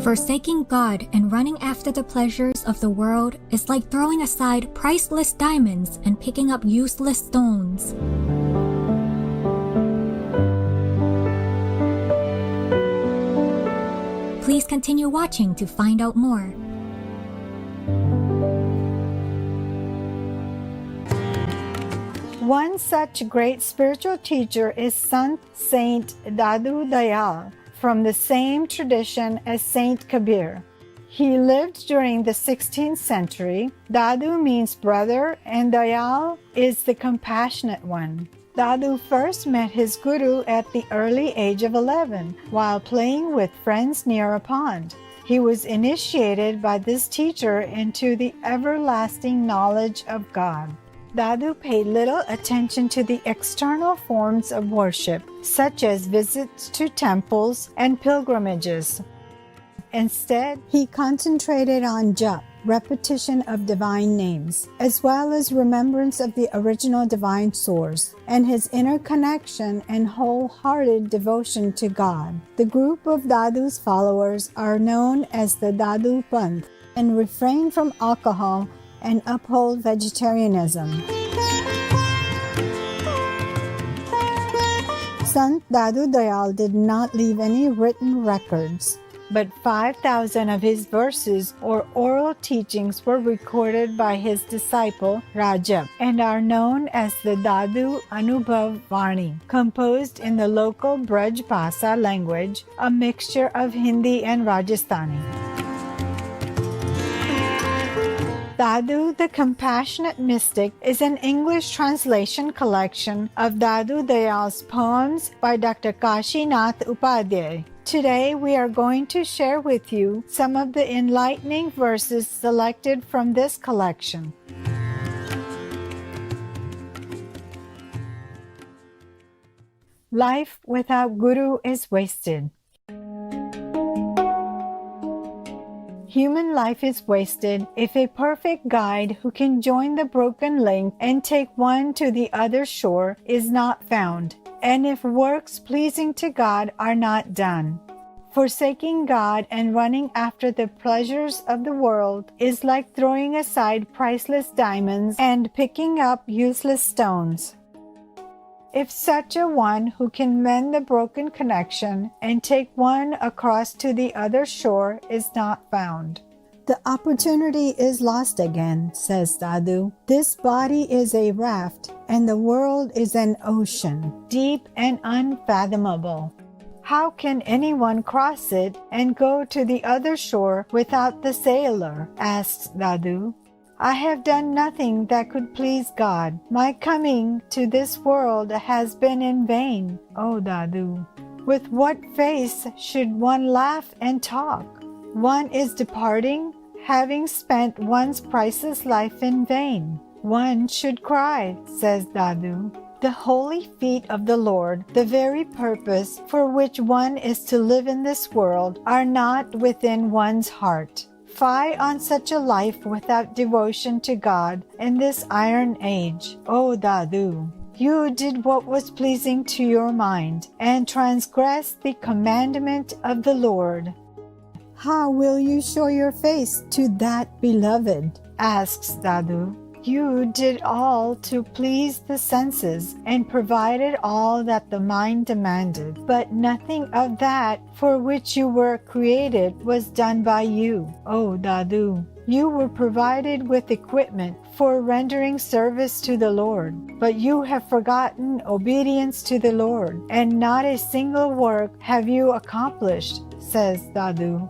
Forsaking God and running after the pleasures of the world is like throwing aside priceless diamonds and picking up useless stones. Please continue watching to find out more. One such great spiritual teacher is Saint Dadu Dayal, from the same tradition as Saint Kabir. He lived during the 16th century. Dadu means brother and Dayal is the compassionate one. Dadu first met his guru at the early age of 11 while playing with friends near a pond. He was initiated by this teacher into the everlasting knowledge of God. Dadu paid little attention to the external forms of worship, such as visits to temples and pilgrimages. Instead, he concentrated on japa, repetition of divine names, as well as remembrance of the original divine source, and his inner connection and wholehearted devotion to God. The group of Dadu's followers are known as the Dadu Panth and refrain from alcohol and uphold vegetarianism. Sant Dadu Dayal did not leave any written records, but 5,000 of his verses or oral teachings were recorded by his disciple Rajab and are known as the Dadu Anubhav Varni, composed in the local Braj Bhasa language, a mixture of Hindi and Rajasthani. Dadu the Compassionate Mystic is an English translation collection of Dadu Dayal's poems by Dr. Kashinath Upadhyay. Today we are going to share with you some of the enlightening verses selected from this collection. Life without Guru is wasted. Human life is wasted if a perfect guide who can join the broken link and take one to the other shore is not found, and if works pleasing to God are not done. Forsaking God and running after the pleasures of the world is like throwing aside priceless diamonds and picking up useless stones. If such a one who can mend the broken connection and take one across to the other shore is not found, the opportunity is lost again, says Dadu. This body is a raft and the world is an ocean, deep and unfathomable. How can anyone cross it and go to the other shore without the sailor? Asks Dadu. I have done nothing that could please God. My coming to this world has been in vain, O Dadu. With what face should one laugh and talk? One is departing, having spent one's priceless life in vain. One should cry, says Dadu. The holy feet of the Lord, the very purpose for which one is to live in this world, are not within one's heart. Fie on such a life without devotion to God in this iron age, O Dadu. You did what was pleasing to your mind and transgressed the commandment of the Lord. How will you show your face to that beloved? Asks Dadu. You did all to please the senses and provided all that the mind demanded, but nothing of that for which you were created was done by you, O Dadu. You were provided with equipment for rendering service to the Lord, but you have forgotten obedience to the Lord, and not a single work have you accomplished, says Dadu.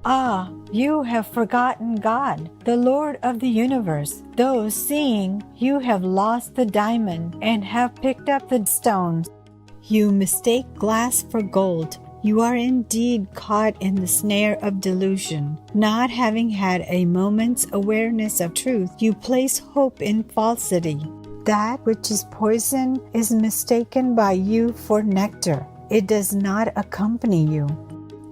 Ah, you have forgotten God, the Lord of the universe. Though seeing, you have lost the diamond and have picked up the stones. You mistake glass for gold. You are indeed caught in the snare of delusion. Not having had a moment's awareness of truth, you place hope in falsity. That which is poison is mistaken by you for nectar. It does not accompany you.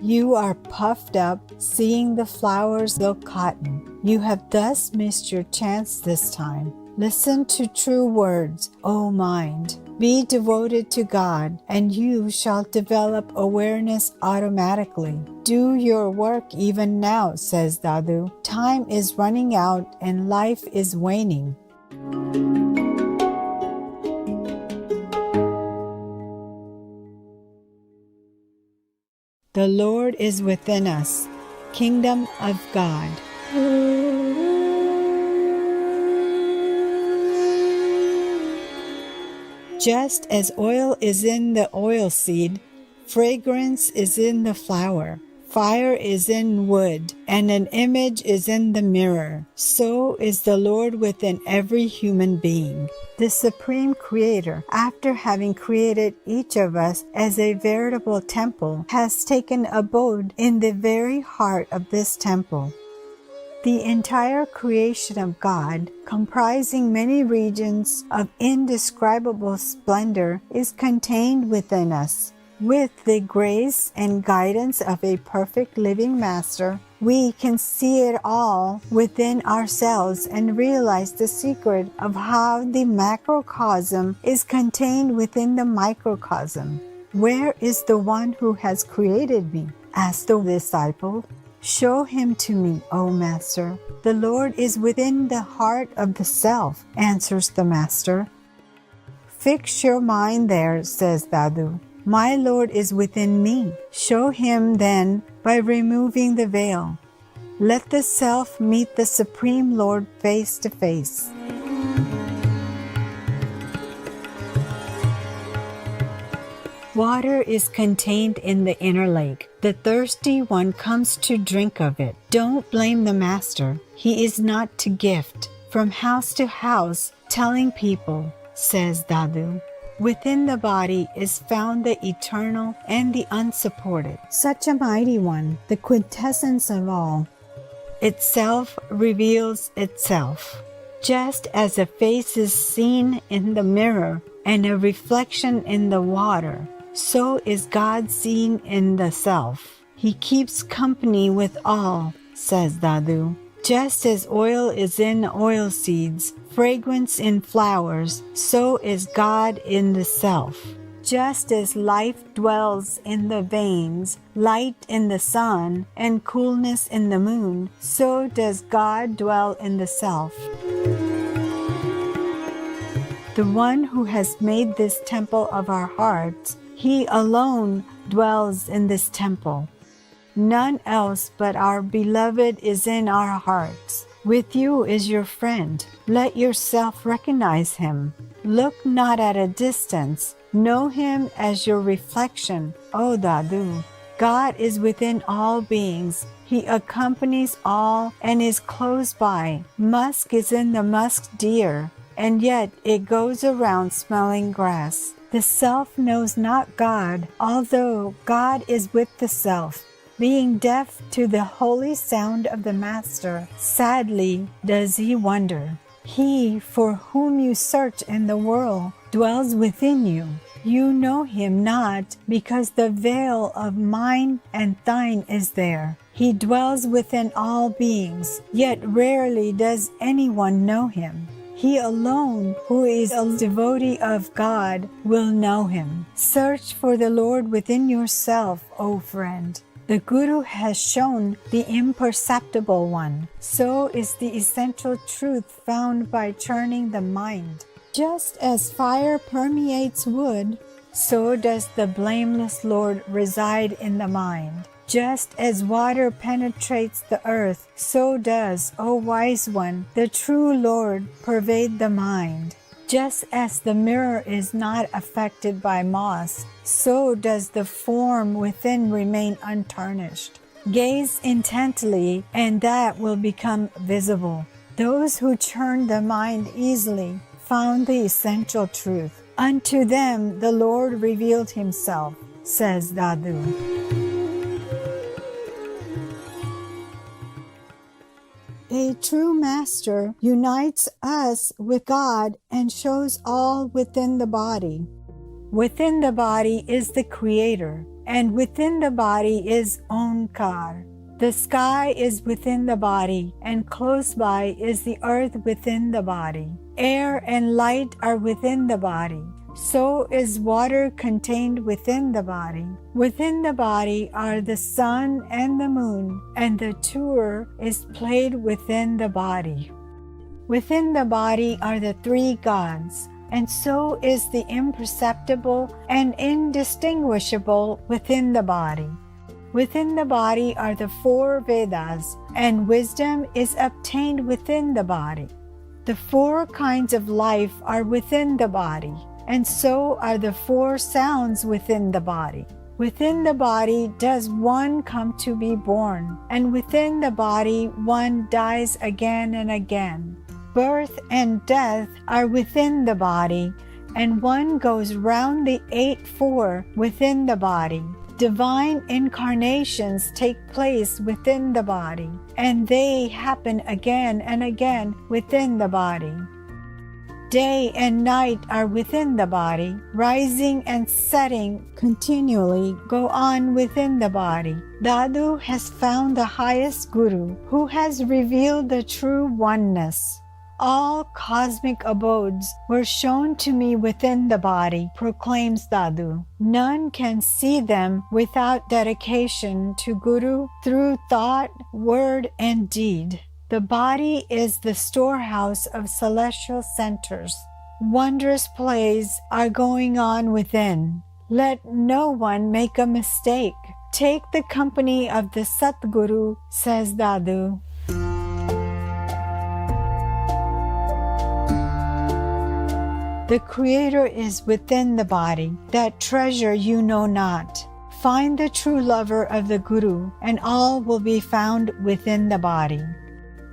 You are puffed up, seeing the flowers look cotton. You have thus missed your chance this time. Listen to true words, O mind. Be devoted to God, and you shall develop awareness automatically. Do your work even now, says Dadu. Time is running out and life is waning. The Lord is within us. Kingdom of God. Just as oil is in the oilseed, fragrance is in the flower, fire is in wood, and an image is in the mirror, so is the Lord within every human being. The Supreme Creator, after having created each of us as a veritable temple, has taken abode in the very heart of this temple. The entire creation of God, comprising many regions of indescribable splendor, is contained within us. With the grace and guidance of a perfect living Master, we can see it all within ourselves and realize the secret of how the macrocosm is contained within the microcosm. Where is the one who has created me? Asked the disciple. Show him to me, O Master. The Lord is within the heart of the self, answers the Master. Fix your mind there, says Dadu. My Lord is within me. Show him then by removing the veil. Let the self meet the Supreme Lord face to face. Water is contained in the inner lake. The thirsty one comes to drink of it. Don't blame the Master. He is not to gift from house to house, telling people, says Dadu. Within the body is found the eternal and the unsupported. Such a mighty one, the quintessence of all. Itself reveals itself. Just as a face is seen in the mirror and a reflection in the water, so is God seen in the self. He keeps company with all, says Dadu. Just as oil is in oil seeds, fragrance in flowers, so is God in the self. Just as life dwells in the veins, light in the sun, and coolness in the moon, so does God dwell in the self. The one who has made this temple of our hearts, he alone dwells in this temple. None else but our beloved is in our hearts. With you is your friend. Let yourself recognize him. Look not at a distance. Know him as your reflection, O Dadu. God is within all beings. He accompanies all and is close by. Musk is in the musk deer, and yet it goes around smelling grass. The self knows not God, although God is with the self. Being deaf to the holy sound of the Master, sadly does he wonder. He for whom you search in the world dwells within you. You know him not, because the veil of mine and thine is there. He dwells within all beings, yet rarely does anyone know him. He alone, who is a devotee of God, will know him. Search for the Lord within yourself, O friend. The Guru has shown the imperceptible one. So is the essential truth found by churning the mind. Just as fire permeates wood, so does the blameless Lord reside in the mind. Just as water penetrates the earth, so does, O wise one, the true Lord pervade the mind. Just as the mirror is not affected by moss, so does the form within remain untarnished. Gaze intently, and that will become visible. Those who churn the mind easily found the essential truth. Unto them the Lord revealed himself, says Dadu. A true Master unites us with God and shows all within the body. Within the body is the Creator, and within the body is Onkar. The sky is within the body, and close by is the earth within the body. Air and light are within the body. So is water contained within the body. Within the body are the sun and the moon, and the tour is played within the body. Within the body are the three gods, and so is the imperceptible and indistinguishable within the body. Within the body are the four Vedas, and wisdom is obtained within the body. The four kinds of life are within the body, and so are the four sounds within the body. Within the body does one come to be born, and within the body one dies again and again. Birth and death are within the body, and one goes round the 8-4 within the body. Divine incarnations take place within the body, and they happen again and again within the body. Day and night are within the body. Rising and setting continually go on within the body. Dadu has found the highest Guru, who has revealed the true oneness. All cosmic abodes were shown to me within the body, proclaims Dadu. None can see them without dedication to Guru through thought, word, and deed. The body is the storehouse of celestial centers. Wondrous plays are going on within. Let no one make a mistake. Take the company of the Satguru, says Dadu. The Creator is within the body, that treasure you know not. Find the true lover of the Guru, and all will be found within the body.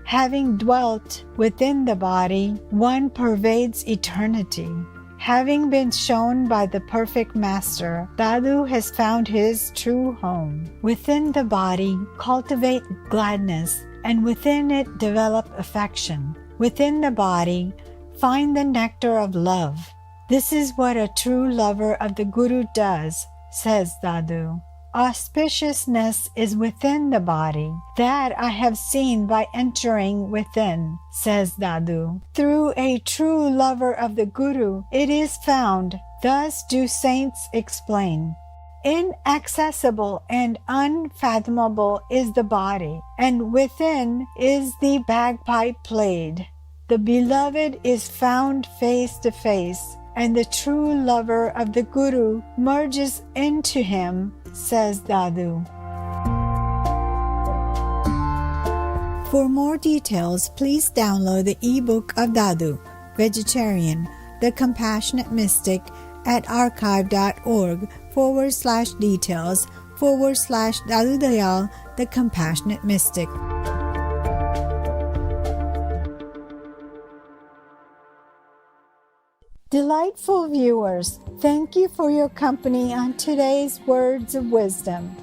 Having dwelt within the body, one pervades eternity. Having been shown by the perfect Master, Dadu has found his true home. Within the body, cultivate gladness, and within it develop affection. Within the body, find the nectar of love. This is what a true lover of the Guru does, says Dadu. Auspiciousness is within the body. That I have seen by entering within, says Dadu. Through a true lover of the Guru, it is found. Thus do saints explain. Inaccessible and unfathomable is the body, and within is the bagpipe played. The beloved is found face to face, and the true lover of the Guru merges into him, says Dadu. For more details, please download the ebook of Dadu, Vegetarian, The Compassionate Mystic, at archive.org/details/Dadu Dayal, The Compassionate Mystic. Delightful viewers, thank you for your company on today's Words of Wisdom.